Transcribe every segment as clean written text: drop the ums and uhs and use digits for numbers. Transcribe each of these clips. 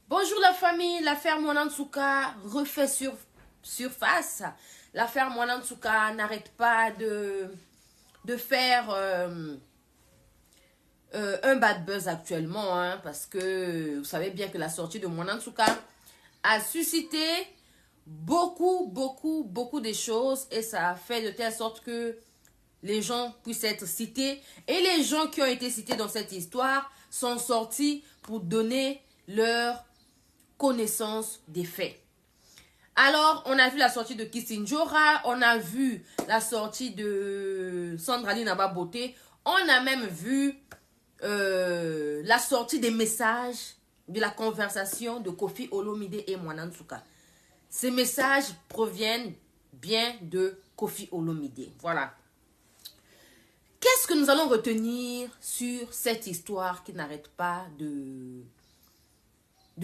Bonjour la famille, l'affaire Mwanansuka refait surface. L'affaire Mwanansuka n'arrête pas de faire un bad buzz actuellement, hein, parce que vous savez bien que la sortie de Mwanansuka a suscité beaucoup de choses et ça a fait de telle sorte que les gens puissent être cités et les gens qui ont été cités dans cette histoire sont sortis pour donner leur connaissance des faits. Alors, on a vu la sortie de Kissinjora, on a vu la sortie de Sandrali Nababote, on a même vu la sortie des messages de la conversation de Koffi Olomide et Mwanansuka. Ces messages proviennent bien de Koffi Olomide. Voilà. Qu'est-ce que nous allons retenir sur cette histoire qui n'arrête pas de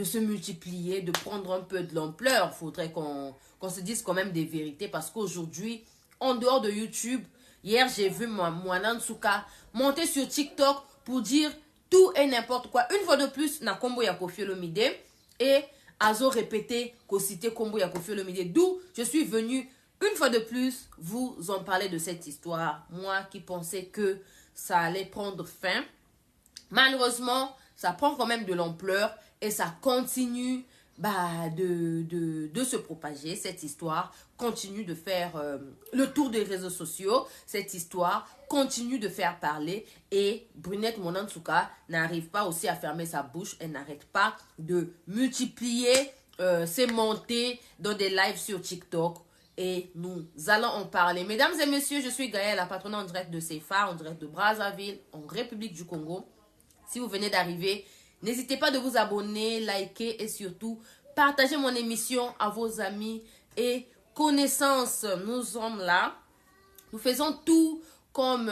se multiplier, de prendre un peu de l'ampleur? Il faudrait qu'on se dise quand même des vérités parce qu'aujourd'hui, en dehors de YouTube, hier j'ai vu Mwanansuka monter sur TikTok pour dire tout et n'importe quoi. Une fois de plus, na Kombo ya Koffi Olomide et Azo répété qu'on citait Kombo ya Koffi Olomide. D'où je suis venue une fois de plus vous en parler de cette histoire. Moi qui pensais que ça allait prendre fin. Malheureusement, ça prend quand même de l'ampleur et ça continue de se propager. Cette histoire continue de faire le tour des réseaux sociaux. Cette histoire continue de faire parler et Brunette Mwanansuka n'arrive pas aussi à fermer sa bouche. Elle n'arrête pas de multiplier ses montées dans des lives sur TikTok. Et nous allons en parler. Mesdames et messieurs, je suis Gaëlle, la patronne en direct de CFA, en direct de Brazzaville, en République du Congo. Si vous venez d'arriver, n'hésitez pas de vous abonner, liker et surtout partager mon émission à vos amis et connaissances. Nous sommes là. Nous faisons tout comme...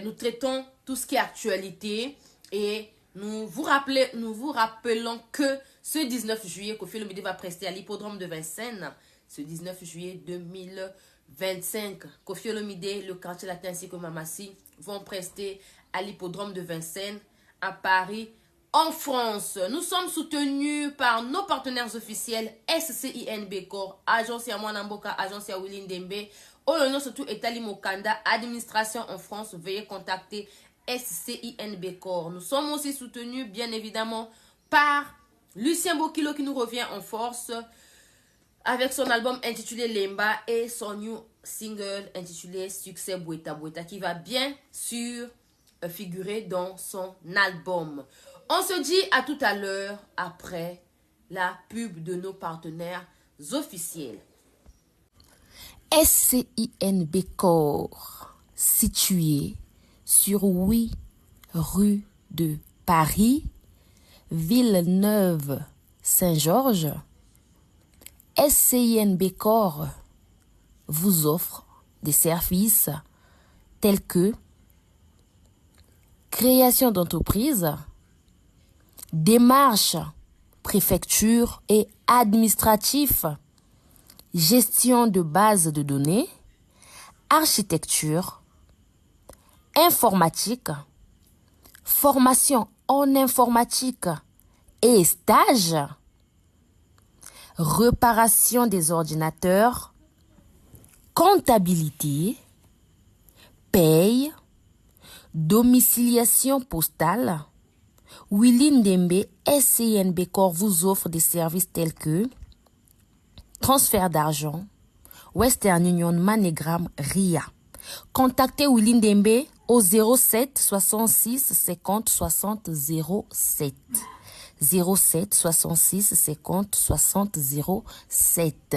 nous traitons tout ce qui est actualité et nous vous rappelons que ce 19 juillet, Koffi Olomide va prester à l'hippodrome de Vincennes. Ce 19 juillet 2025, Koffi Olomide, le quartier latin ainsi que Mamassi vont prester à l'hippodrome de Vincennes à Paris, en France. Nous sommes soutenus par nos partenaires officiels SCINB Corps, Agence Yamwanamboka, Agence Willy Ndembe, Olono surtout Etali Mokanda, administration en France. Veuillez contacter SCINB Corps. Nous sommes aussi soutenus bien évidemment par Lucien Bokilo qui nous revient en force avec son album intitulé Lemba et son new single intitulé Succès Boueta Boueta qui va bien sûr figurer dans son album. On se dit à tout à l'heure après la pub de nos partenaires officiels. SCINB Corps, situé sur 8 rue de Paris, Villeneuve-Saint-Georges. SCINB Corps vous offre des services tels que création d'entreprise, démarches, préfecture et administratif, gestion de bases de données, architecture, informatique, formation en informatique et stage, réparation des ordinateurs, comptabilité, paye, domiciliation postale. Willy Ndembe SCINB Corps vous offre des services tels que transfert d'argent, Western Union, MoneyGram, RIA. Contactez Willy Ndembe au 07 66 50 60 07. 07 66 50 60 07.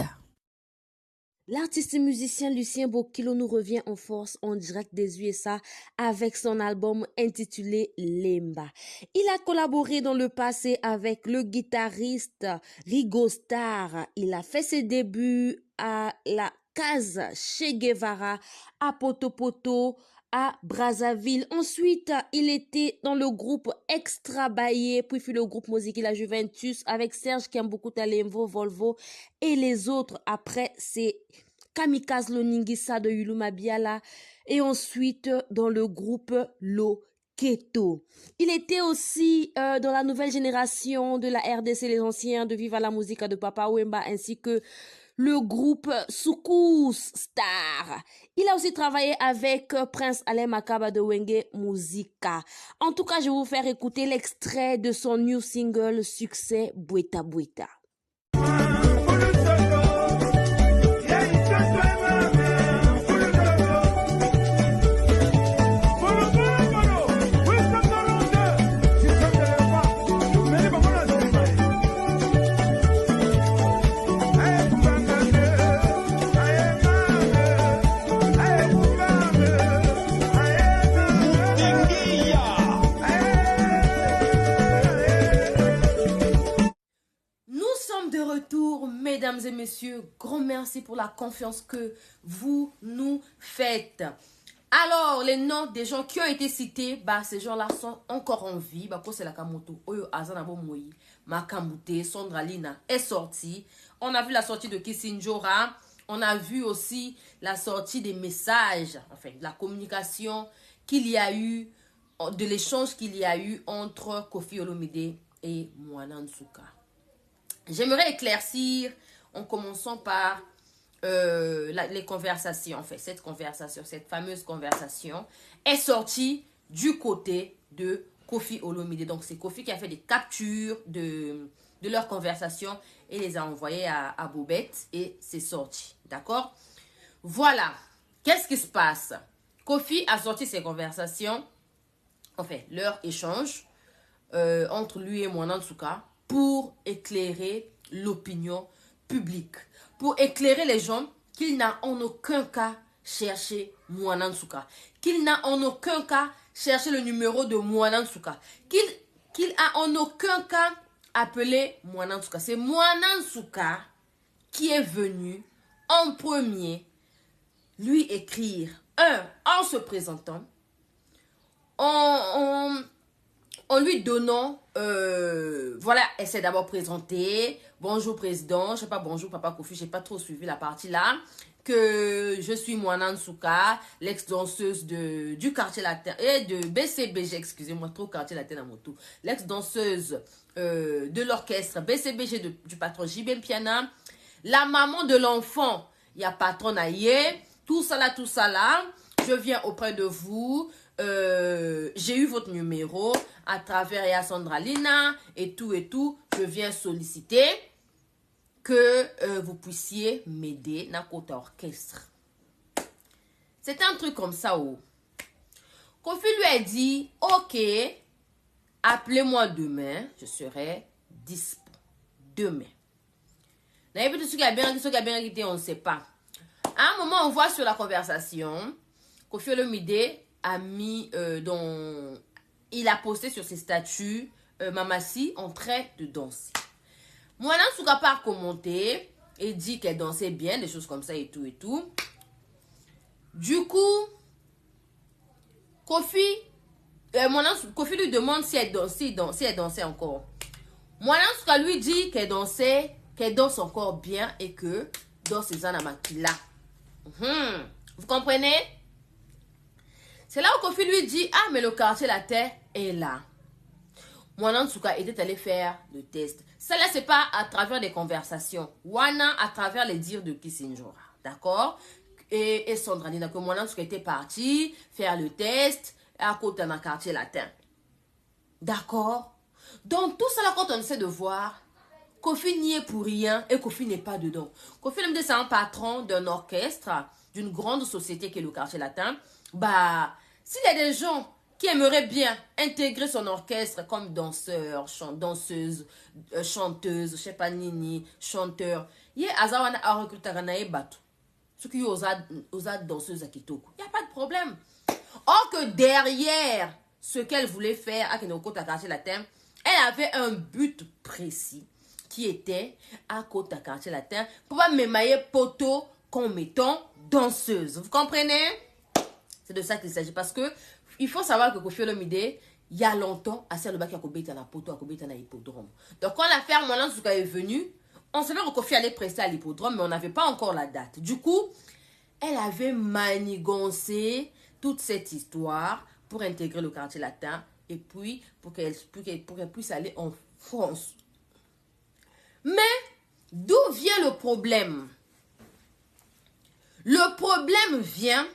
L'artiste musicien Lucien Bokilo nous revient en force en direct des USA avec son album intitulé Lemba. Il a collaboré dans le passé avec le guitariste Rigo Starr. Il a fait ses débuts à la case Che Guevara, à Poto à Brazzaville. Ensuite, il était dans le groupe Extra Baye, puis fut le groupe Musique La Juventus avec Serge Kiamboukou Talemvo, Volvo et les autres. Après, c'est Kamikaze Loningisa de Yuluma Biala et ensuite dans le groupe Lo Keto. Il était aussi dans la nouvelle génération de la RDC, les anciens de Viva la Musica de Papa Wemba, ainsi que le groupe Soukous Star. Il a aussi travaillé avec Prince Alain Makaba de Wenge Musica. En tout cas, je vais vous faire écouter l'extrait de son new single succès Bweta Bweta. Mesdames et messieurs, grand merci pour la confiance que vous nous faites. Alors, les noms des gens qui ont été cités, bah, ces gens-là sont encore en vie. Bah, c'est la Kamoto, Oyo Azanabo Moui, Makamute, Sandra Lina est sortie. On a vu la sortie de Kissinjora. On a vu aussi la sortie des messages, enfin, de la communication qu'il y a eu, de l'échange qu'il y a eu entre Koffi Olomide et Moana Nsouka. J'aimerais éclaircir en commençant par les conversations. En fait, cette fameuse conversation est sortie du côté de Koffi Olomide. Donc, c'est Koffi qui a fait des captures de leur conversation et les a envoyées à Bobette et c'est sorti. D'accord? Voilà. Qu'est-ce qui se passe? Koffi a sorti ses conversations, enfin, leur échange entre lui et Moana Nsouka pour éclairer l'opinion publique, pour éclairer les gens qu'il n'a en aucun cas cherché Moana Nsouka, qu'il n'a en aucun cas cherché le numéro de Moana Nsouka, qu'il a en aucun cas appelé Moana Nsouka. C'est Moana Nsouka qui est venu en premier lui écrire, en se présentant, en lui donnant, voilà, elle s'est d'abord présentée. Bonjour président, je sais pas, bonjour papa Koffi, j'ai pas trop suivi la partie là. Que je suis Moana Nsouka, l'ex-danseuse du quartier latin et de BCBG, excusez-moi, trop quartier latin à moto. L'ex-danseuse de l'orchestre BCBG du patron JB Piana. La maman de l'enfant, il y a patron Aïe, tout ça là, je viens auprès de vous. J'ai eu votre numéro à travers Sandra Lina et tout, je viens solliciter que vous puissiez m'aider dans côté orchestre. C'est un truc comme ça. Koffi lui a dit, ok, appelez-moi demain, je serai dispo demain. On ne sait pas. À un moment, on voit sur la conversation, Koffi Olomide a mis il a posté sur ses statuts Mamassi en train de danser. Moana Nsouka a commenté et dit qu'elle dansait bien, des choses comme ça et tout. Du coup, Koffi lui demande si elle dansait encore. Moana Nsouka lui dit qu'elle danse encore bien et que dans ses anamakila. Vous comprenez? C'est là où Koffi lui dit, ah, mais le quartier latin est là. Moana Nsouka était allé faire le test. Ça là, c'est pas à travers des conversations. Wana, à travers les dires de Kissinjora. D'accord? Et Sandra Nina, que Moana Nsouka était parti faire le test à côté d'un quartier latin. D'accord? Donc, tout ça là, quand on essaie de voir, Koffi n'y est pour rien et Koffi n'est pas dedans. Koffi Olomide, c'est un patron d'un orchestre, d'une grande société qui est le quartier latin. Bah, s'il y a des gens qui aimeraient bien intégrer son orchestre comme danseur, danseuse, chanteuse, je sais pas, nini, chanteur, il y a Azawana à recruter Batu. Ce qui est aux danseuses à Kitoko. Il n'y a pas de problème. Or que derrière ce qu'elle voulait faire à Kinoko quartier latin, elle avait un but précis qui était à Kota quartier latin pour pas m'émailler poteau comme étant danseuse. Vous comprenez? C'est de ça qu'il s'agit parce que il faut savoir que Koffi Olomide, il y a longtemps, à Serre le Bac, il y a poto, il y a hippodrome. Donc quand l'affaire Moana Nsouka est venue, on savait que Koffi allait prester à l'hippodrome, mais on n'avait pas encore la date. Du coup, elle avait manigancé toute cette histoire pour intégrer le quartier latin et puis pour qu'elle puisse aller en France. Mais d'où vient le problème? Le problème vient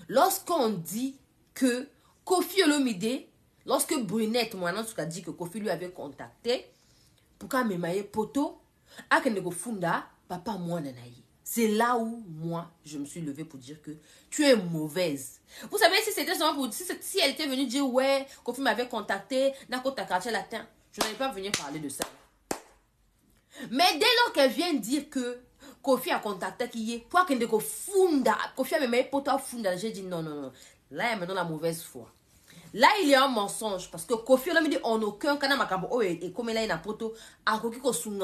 lorsqu'on dit que Koffi Olomide, lorsque Brunette, moi, a dit que Koffi lui avait contacté pour qu'il me poto, a que funda papa moi nanaï. C'est là où moi je me suis levée pour dire que tu es mauvaise. Vous savez, si c'était seulement pour si elle était venue dire ouais, Koffi m'avait contacté, n'a pas quartier latin, je n'allais pas venir parler de ça. Mais dès lors qu'elle vient dire que Koffi a contacté qui est pour qu'elle ne funda, Koffi a même poto funda, j'ai dit non non non. Là il y a maintenant la mauvaise foi. Là, il y a un mensonge parce que Koffi Olomide en aucun cas et comme il a une poto a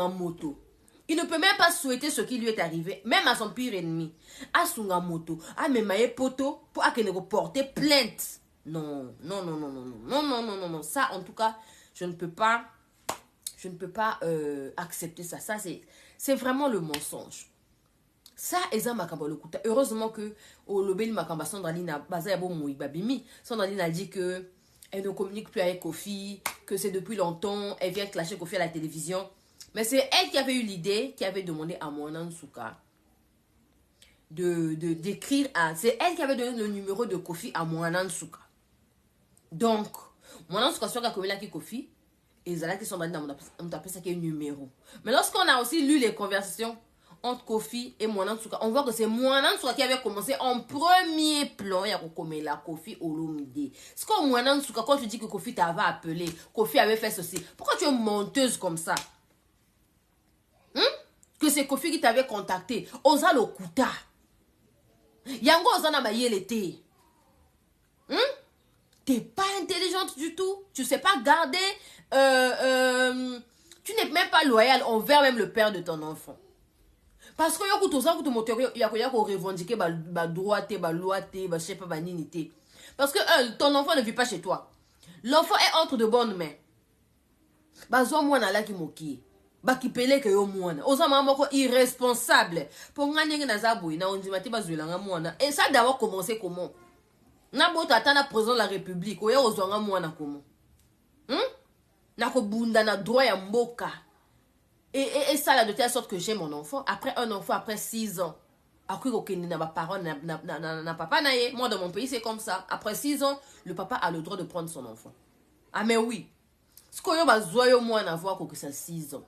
moto. Il ne peut même pas souhaiter ce qui lui est arrivé, même à son pire ennemi. À son moto, à même poto pour qu'il ne porter plainte. Non, non, non, non, non, non, non, non, non, non. Ça, en tout cas, je ne peux pas accepter ça. Ça, c'est vraiment le mensonge. Ça, heureusement que au lobby Makamba Sandraline a basé Sandraline a dit que elle ne communique plus avec Koffi, que c'est depuis longtemps, elle vient clasher Koffi à la télévision. Mais c'est elle qui avait eu l'idée, qui avait demandé à Moana Nsouka d'écrire c'est elle qui avait donné le numéro de Koffi à Moana Nsouka. Donc, Moana Nsouka soit comme là qui Koffi, et Zala qui sont dans on appelle ça qui est un numéro. Mais lorsqu'on a aussi lu les conversations entre Koffi et Moana Nsouka, on voit que c'est Moana Nsouka qui avait commencé en premier plan. Il y a la Koffi Olomide. C'est comme Moana Nsouka, quand tu dis que Koffi t'avait appelé, Koffi avait fait ceci. Pourquoi tu es menteuse comme ça? Que c'est Koffi qui t'avait contacté. Osa le kuta. Yango Ozana Mayelete. T'es pas intelligente du tout. Tu sais pas garder. Tu n'es même pas loyal envers même le père de ton enfant. Parce que il y a revendiquer ba droit, ba loi, ba je sais pas, ba ninité. Parce que ton enfant ne vit pas chez toi. L'enfant est entre de bonnes mains. Ba zo mwana la ki moki. Ba ki pele ke yo mwana. Oza mama ko irresponsable. Pour ngane na zaboui na ondimati ba zwelanga mwana. Et ça d'abord commencé comment? Na bota tata na président de la République. Oya ozwanga mwana comment? Na ko bunda na droit ya mboka. Et ça là de telle sorte que j'ai mon enfant. Après un enfant, après 6 ans. Après qu'il n'a pas parole, n'a papa naïe. Moi dans mon pays c'est comme ça. Après 6 ans, le papa a le droit de prendre son enfant. Ah mais oui. Ce qu'on y a besoin moins d'avoir que ça 6 ans.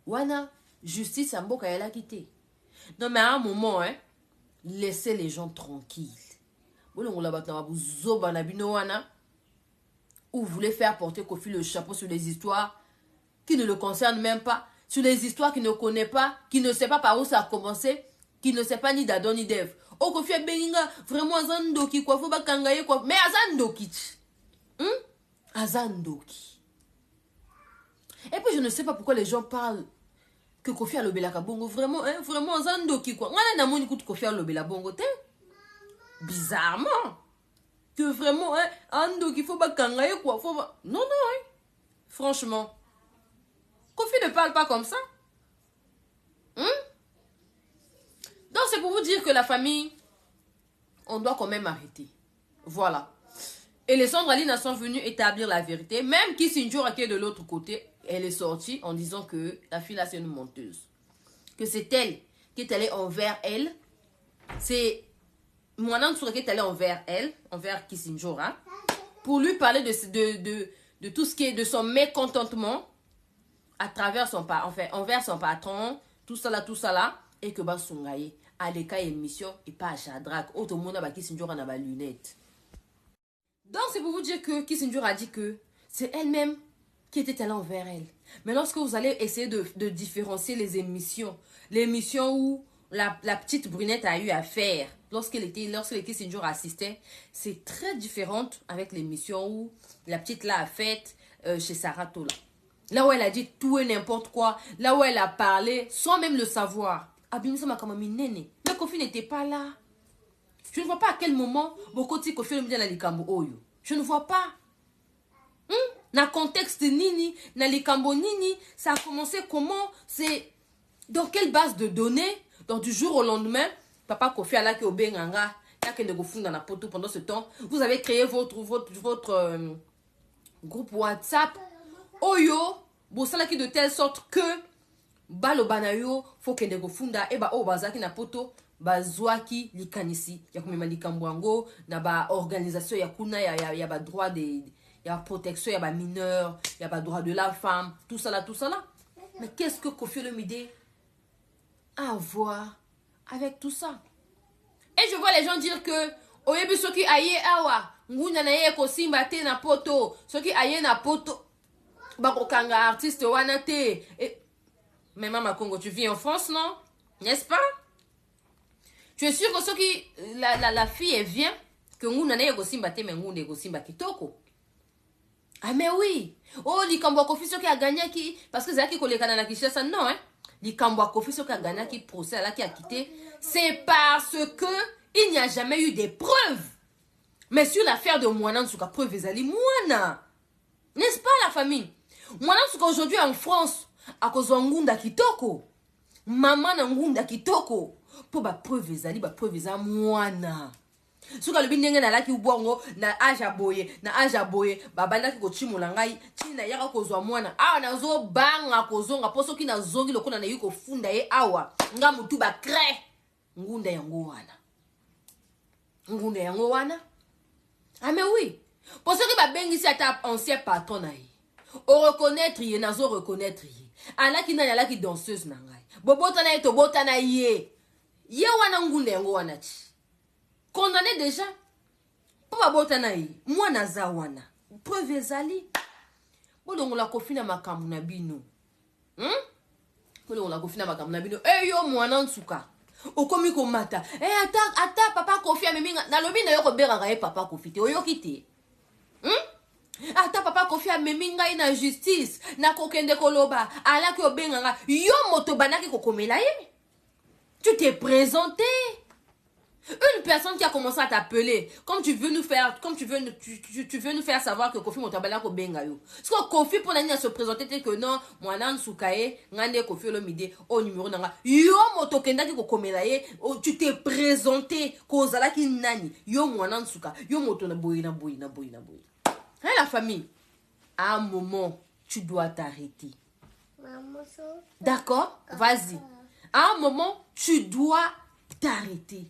Wana, justice à mboka elle a quitté. Non mais à un moment, laissez les gens tranquilles. Ou vous voulez faire porter Koffi le chapeau sur les histoires qui ne le concerne même pas, sur les histoires qu'il ne connaît pas, qui ne sait pas par où ça a commencé, qui ne sait pas ni d'Adon ni d'Ève. Oh, Koffi Beninga, vraiment Azandoki, quoi, faut pas kangaye, quoi. Mais Azandoki. Azandoki. Et puis je ne sais pas pourquoi les gens parlent que Koffi a lobé la bongo. Vraiment, vraiment Azandoki, quoi. On a un écoute Koffi a lobé la bongo, bizarrement. Que vraiment, Andoki, faut pas kangaye, quoi. Faut pas... Non, non, franchement. Koffi ne parle pas comme ça. Donc c'est pour vous dire que la famille, on doit quand même arrêter. Voilà. Et les Sandraline sont venus établir la vérité. Même Kissinjour qui est de l'autre côté, elle est sortie en disant que la fille là c'est une menteuse. Que c'est elle qui est allée envers elle. C'est Moana Nsouka qui est allée envers elle, envers Kissinjour, pour lui parler de tout ce qui est de son mécontentement à travers son envers son patron, tout ça là, et que Basungaye a des cas émission et pas à Chadrak. Autre monde a Kissinjour en a ba lunette. Donc c'est pour vous dire que Kissinjour a dit que c'est elle-même qui était allée envers elle. Mais lorsque vous allez essayer de différencier les émissions où la petite brunette a eu à faire, lorsque Kissinjour assistait, c'est très différente avec l'émission où la petite là a fait chez Sarah Tola. Là où elle a dit tout et n'importe quoi. Là où elle a parlé sans même le savoir. Abimisa makamami nene. Mais Koffi n'était pas là. Je ne vois pas à quel moment Bokoti Koffi le dit na likambo oyo. Je ne vois pas. Na contexte nini, na likambo nini, ça a commencé comment? C'est dans quelle base de données? Donc du jour au lendemain, papa Koffi ala ki obenganga na poto. Pendant ce temps, vous avez créé votre groupe WhatsApp. Oyo, bosala qui de telle sorte que balo banayo faut kende kofunda e ba o bazaki na poto bazwaki likanisi ya komema likambo yango na ba organisation ya kuna ya ba droit de ya protection ya ba mineurs, ya ba droit de la femme, tout ça là. Mais qu'est-ce que Koffi Olomide a à voir avec tout ça? Et je vois les gens dire que oyebi soki aye awa nguna na ye ko simba te na poto, soki aye na poto bako kanga artiste wana te. Mais Maman Congo, tu vis en France, non? N'est-ce pas? Tu es sûr que ce qui la fille elle vient que nguna na ye ko simba te mais nguna ko simba kitoko. Ah mais oui. Oh likambo Koffi soki a gagné qui parce que zaki kolekana na Kinshasa non hein. Likambo Koffi soki a gagné qui procès là qui a quitté, c'est parce que il n'y a jamais eu des preuves. Mais sur l'affaire de Mwana Nsuka, preuve ezali Mwana. N'est-ce pas la famille? Mwana Nsuka aujourd'hui en France à cause de ngunda kitoko. Maman na ngunda kitoko. Pour ba preuve ezali ba preuve eza Mwana. Suka lobi ndenge na laki ubongo na aja boye babanda ki kochimula ngai tina yaka kozwa Mwana awa nazo banga kozonga poso ki na zongi lokona na yuko funda ye awa nga mutu ba cre ngunda yango wana. Ah mais oui, pour ceux qui ba bengi si ata ancien patron na ye o reconnaître ye nazo reconnaître ye alaki na alaki danseuse na ngai bobota na ye to bota na ye wana ngunda yango wana chi condamné déjà pour babota na ye Mwana za wana preuve ezali bolongo la Koffi na makambo na bino bolongo la Koffi na makambo na bino yo Mwana Nsuka okomi komata ata papa Koffi ameminga na lobi na yo ko beranga ye papa Koffi te oyoki te ata papa Koffi ameminga ina justice na kokende koloba alaki obenganga yo moto banaki kokomela ye. Tu t'es présenté. Une personne qui a commencé à t'appeler, comme tu veux nous faire savoir que Koffi Motabala ko benga yo. Parce que Koffi pour l'année à se présenter que non, Mwana Nsuka ngande Koffi Olomide au numéro nanga. Yo motokenda ki ko komela ye, tu t'es présenté kozala ki nani. Yo Mwana Nsuka, yo moto na boy. Hein la famille. À un moment, tu dois t'arrêter. D'accord? Vas-y. À un moment, tu dois t'arrêter.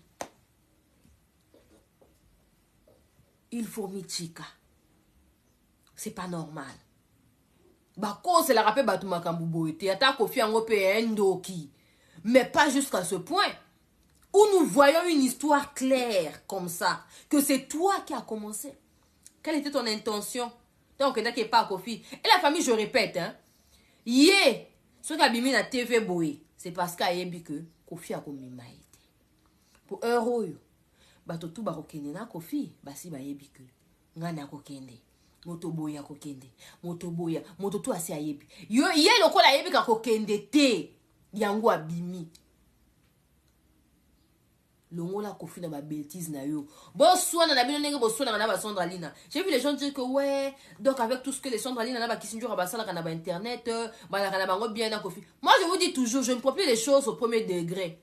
Il faut michika. C'est pas normal. Bako c'est la rappel batuma kambubo ete ata Koffi ango pe endoki. Mais pas jusqu'à ce point où nous voyons une histoire claire comme ça que c'est toi qui as commencé. Quelle était ton intention? Donc on n'est pas Koffi. Et la famille, je répète hein. Ce qui a bimi na TV boy, c'est parce qu'a yebi que Koffi a commis maïté. Pour euro yo. Bato tout ba kokende na Koffi basi ba yebi que ngana kokende moto boya moto tout asi ayebi yo ye lokola yebi ka kokende te yango abimi longola Koffi na ba bêtise na yo boswana na bino ndenge boswana na ba Sandralina. J'ai vu les gens dire que ouais donc avec tout ce que les Sandralina na ba kisinjura basala kana ba internet ba kana bango bien na Koffi. Moi je vous dis toujours, je ne prends plus les choses au premier degré.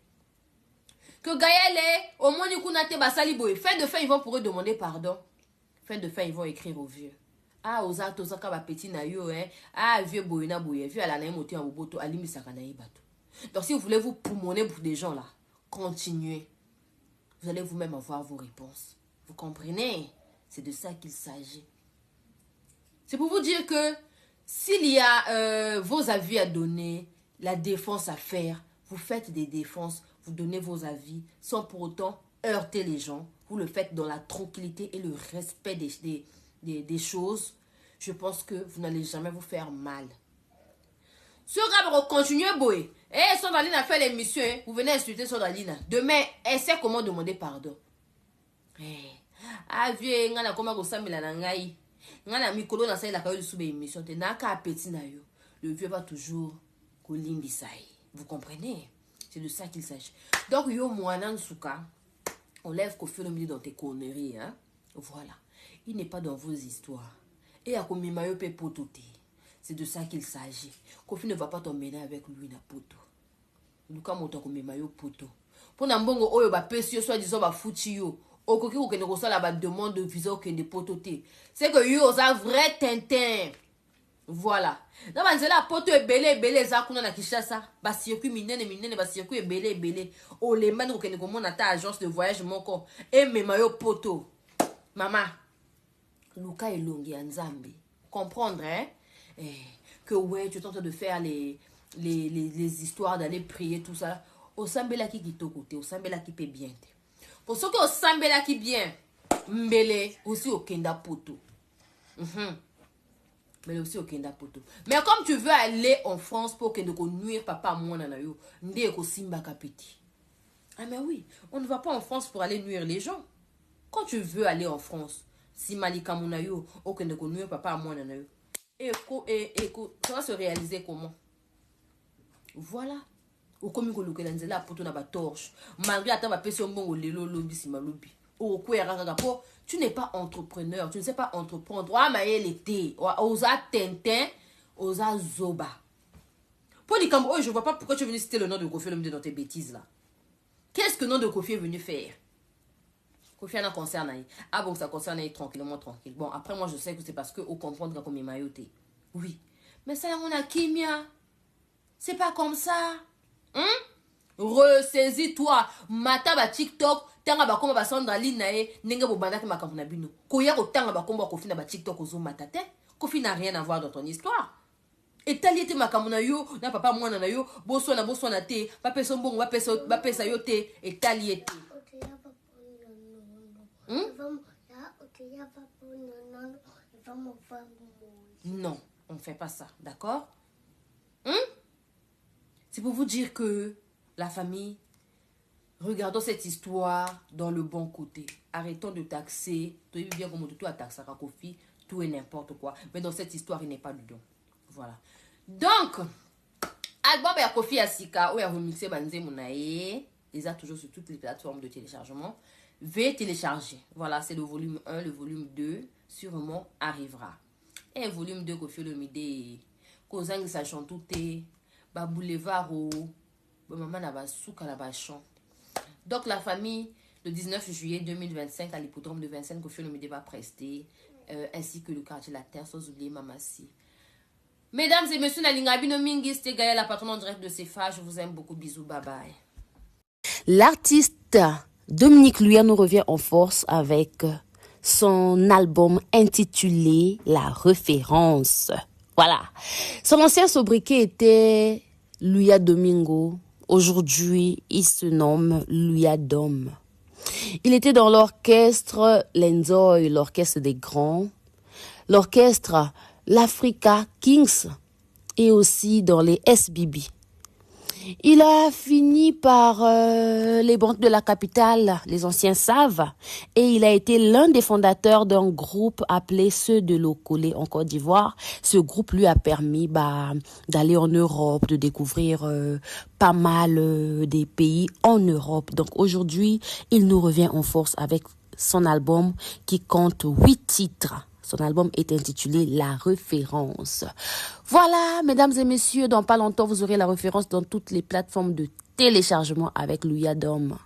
Que Gaëlle, au moins du coup, basali boy. Fin de fin, ils vont pourrir demander pardon. Fin de fin, ils vont écrire aux vieux. Ah, aux autres, aux autres, petit na yo, hein. Ah, vieux boy na boy, vieux à la naïm en boboto, alimi sakanaï bato. Donc, si vous voulez vous poumonner pour des gens là, continuez. Vous allez vous-même avoir vos réponses. Vous comprenez? C'est de ça qu'il s'agit. C'est pour vous dire que s'il y a vos avis à donner, la défense à faire, vous faites des défenses. Vous donnez vos avis sans pour autant heurter les gens. Vous le faites dans la tranquillité et le respect des choses. Je pense que vous n'allez jamais vous faire mal. Ce gars continuez boy. Sandraline a fait l'émission. Vous venez insulter Sandraline. Demain, elle sait comment demander pardon. Ah vieux, ngana koma ko samela na ngai. Ngana mikolo na sai la kayo sube émission. Te naka petit na yo. Le vieux va toujours kolimbisai. Vous comprenez? C'est de ça qu'il s'agit. Donc, yo Mwana Nsuka, on lève Koffi Olomide dans tes conneries, hein. Voilà. Il n'est pas dans vos histoires. Et à Komimayo pe potote. C'est de ça qu'il s'agit. Koffi ne va pas t'emmener avec lui na poto. Luka moto Komimayo poto. Pour Nambongo oyo ba pesio soit disant ba fuchi yo. okoki kokende kosala ba demande de visa okende poto te. C'est que yo oza vrai Tintin. Voilà. Na banzela poto ebele eza kuna na Kinshasa, ba circuit minene ba circuit ebele. Olemba kokende komona ta agence de voyage moko et mema yo poto. Maman, Luka elongi ya Nzambe. Comprendre, hein? Que ouais, tu es en train de faire les histoires, d'aller prier, tout ça. Au sambela qui côté, au sambela qui peut bien. Pour ceux qui au sambela qui bien, mbele aussi au kenda poto. Mais aussi au kenda poto. Mais comme tu veux aller en France pour que ne nuire papa moi nanayo, ndé ko simba kapiti. Ah mais oui, on ne va pas en France pour aller nuire les gens. Quand tu veux aller en France, si malika munayo, au que ne nuire papa moi nanayo. Éco, ça va se réaliser comment? Voilà. Ou comme il y a la poto na ba torche. Malgré attendre ma personne bon lelo lobby si malobi. Ou tu n'es pas entrepreneur, tu ne sais pas entreprendre. Ah mais elle était osa Tintin, osa zoba. Pour dire comme oh je vois pas pourquoi tu es venu citer le nom de Kofi Olomide dans tes bêtises là. Qu'est-ce que le nom de Kofi est venu faire? Kofi a un concert. Ah bon, ça concerne tranquillement, tranquille. Bon, après, moi, je sais que c'est parce que, au comprendre comme il m'a yoté. Oui. Mais ça, on a Kimia. C'est pas comme ça. Ressaisis-toi. Mata ba TikTok. Tanga ba komba ba Sandra Linae. Nenga bo banda ki makamuna bino. Koya ko tanga ba komba Kofi na ba TikTok ozo matate. Kofi n'a rien à voir dans ton histoire. Et tali ete makamuna yo. Na papa mwana na yo. Boso na te. Pape son bon. Pape sa yo te. Et tali ete. Non, on ne fait pas ça, d'accord? C'est pour vous dire que la famille, regardons cette histoire dans le bon côté. Arrêtons de taxer, tout est bien comme tout à taxer à Kofi, tout et n'importe quoi. Mais dans cette histoire, il n'est pas du don. Voilà. Donc, album et Kofi Asika, où il a remixé Banze Mounae, ils ont toujours sur toutes les plateformes de téléchargement. Veuillez télécharger. Voilà, c'est le volume 1, le volume 2, sûrement arrivera. Et le volume 2, Kofi Olomide, Kozang sa chantoute, ba boulevard ou maman na ba souka na ba chant. Donc la famille, le 19 juillet 2025 à l'hippodrome de Vincennes, Kofi Olomide va prester, ainsi que le quartier La Terre, sans oublier Mamassi. Mesdames et messieurs, Nalingabi no Mingi, c'était Gaël, la patronne en direct de CFA. Je vous aime beaucoup. Bisous, bye bye. L'artiste Dominique Luya revient en force avec son album intitulé La Référence. Voilà. Son ancien sobriquet était Luya Domingo. Aujourd'hui, il se nomme Luya Dom. Il était dans l'orchestre Lenzoy, l'orchestre des grands, l'orchestre l'Africa Kings et aussi dans les SBB. Il a fini par les banques de la capitale, les anciens savent, et il a été l'un des fondateurs d'un groupe appelé Ceux de Lokole en Côte d'Ivoire. Ce groupe lui a permis d'aller en Europe, de découvrir pas mal des pays en Europe. Donc aujourd'hui, il nous revient en force avec son album qui compte 8 titres. Son album est intitulé La Référence. Voilà, mesdames et messieurs, dans pas longtemps, vous aurez La Référence dans toutes les plateformes de téléchargement avec Luya Dom.